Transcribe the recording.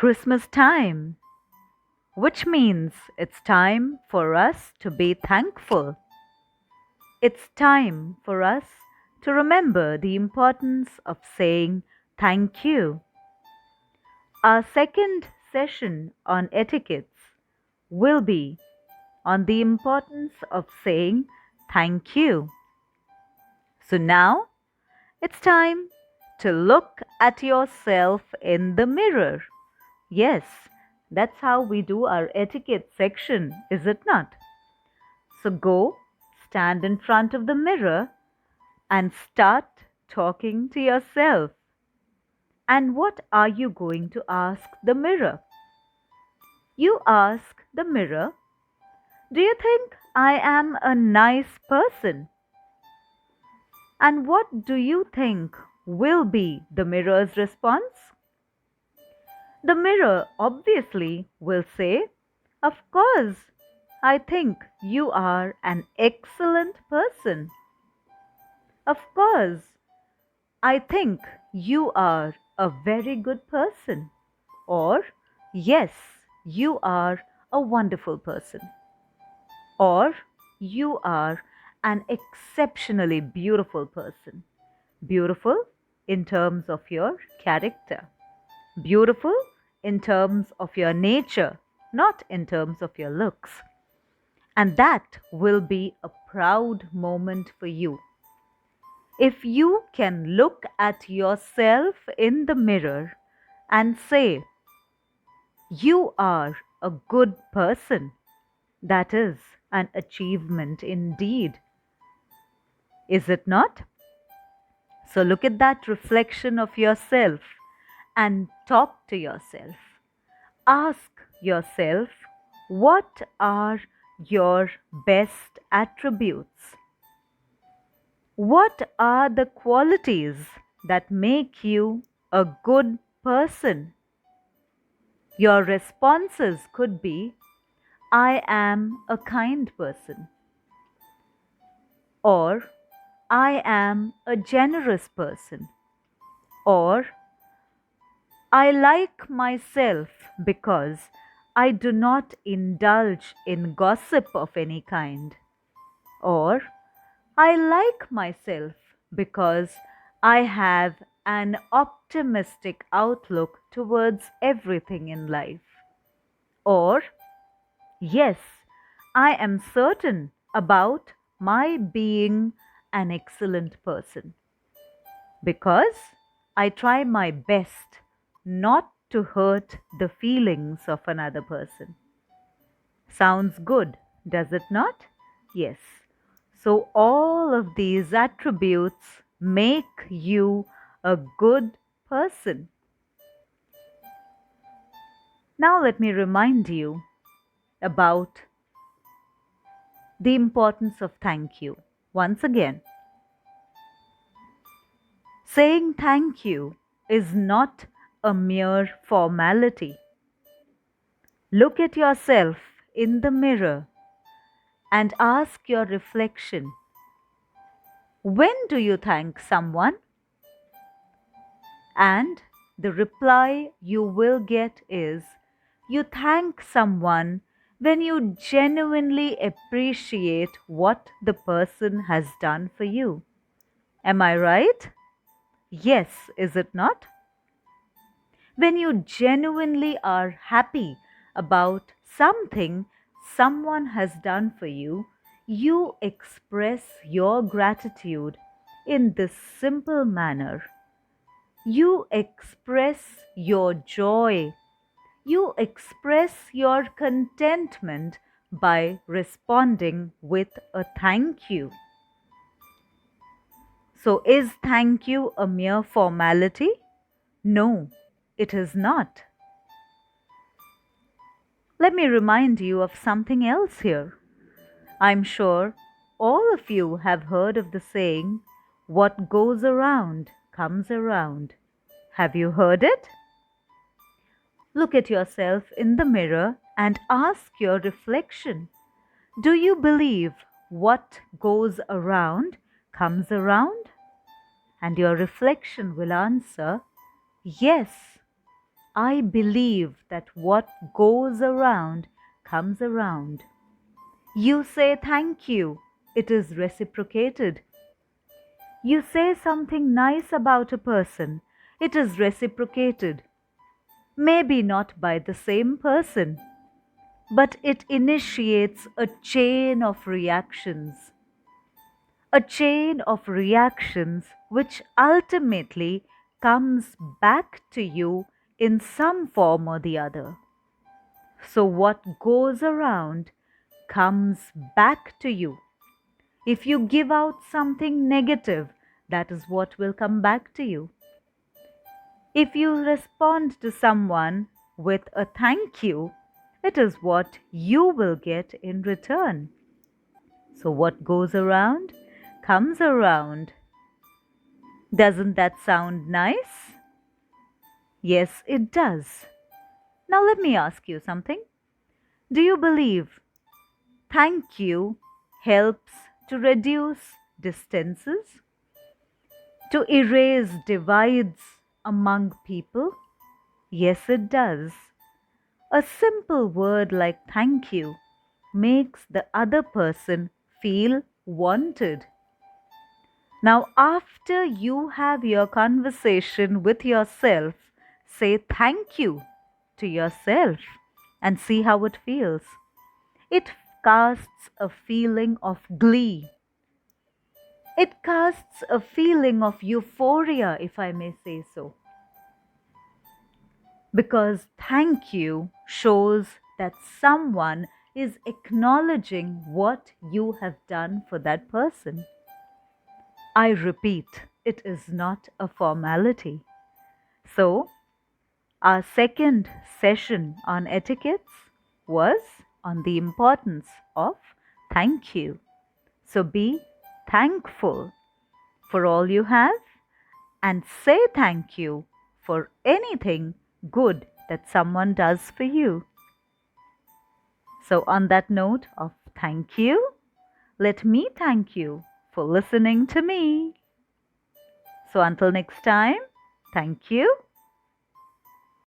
Christmas time, which means it's time for us to be thankful. It's time for us to remember the importance of saying thank you. Our second session on etiquettes will be on the importance of saying thank you. So now it's time to look at yourself in the mirror. Yes, that's how we do our etiquette section, is it not? So go stand in front of the mirror and start talking to yourself. And what are you going to ask the mirror? You ask the mirror, do you think I am a nice person? And what do you think will be the mirror's response? The mirror obviously will say, of course, I think you are an excellent person. Of course, I think you are a very good person. Or, yes, you are a wonderful person. Or, you are an exceptionally beautiful person. Beautiful in terms of your character. Beautiful in terms of your nature, not in terms of your looks. And that will be a proud moment for you. If you can look at yourself in the mirror and say, you are a good person, that is an achievement indeed. Is it not? So look at that reflection of yourself and talk to yourself. Ask yourself, what are your best attributes? What are the qualities that make you a good person? Your responses could be, I am a kind person, or I am a generous person, or I like myself because I do not indulge in gossip of any kind, or I like myself because I have an optimistic outlook towards everything in life. Or, yes, I am certain about my being an excellent person because I try my best not to hurt the feelings of another person. Sounds good, does it not? Yes. So, all of these attributes make you a good person. Now, let me remind you about the importance of thank you. Once again, saying thank you is not a mere formality. Look at yourself in the mirror and ask your reflection, when do you thank someone? And the reply you will get is, you thank someone when you genuinely appreciate what the person has done for you. Am I right? Yes, is it not? When you genuinely are happy about something someone has done for you, you express your gratitude in this simple manner. You express your joy. You express your contentment by responding with a thank you. So, is thank you a mere formality? No, it is not. Let me remind you of something else here. I'm sure all of you have heard of the saying, what goes around comes around. Have you heard it? Look at yourself in the mirror and ask your reflection. Do you believe what goes around comes around? And your reflection will answer, yes, I believe that what goes around comes around. You say thank you, it is reciprocated. You say something nice about a person, it is reciprocated. Maybe not by the same person, but it initiates a chain of reactions. A chain of reactions which ultimately comes back to you in some form or the other. So, what goes around comes back to you. If you give out something negative, that is what will come back to you. If you respond to someone with a thank you, it is what you will get in return. So, what goes around comes around. Doesn't that sound nice? Yes, it does. Now, let me ask you something. Do you believe thank you helps to reduce distances, to erase divides among people? Yes, it does. A simple word like thank you makes the other person feel wanted. Now, after you have your conversation with yourself, say thank you to yourself and see how it feels. It casts a feeling of glee. It casts a feeling of euphoria, if I may say so. Because thank you shows that someone is acknowledging what you have done for that person. I repeat, it is not a formality. So, our second session on etiquettes was on the importance of thank you. So, be thankful for all you have and say thank you for anything good that someone does for you. So, on that note of thank you, let me thank you for listening to me. So, until next time, thank you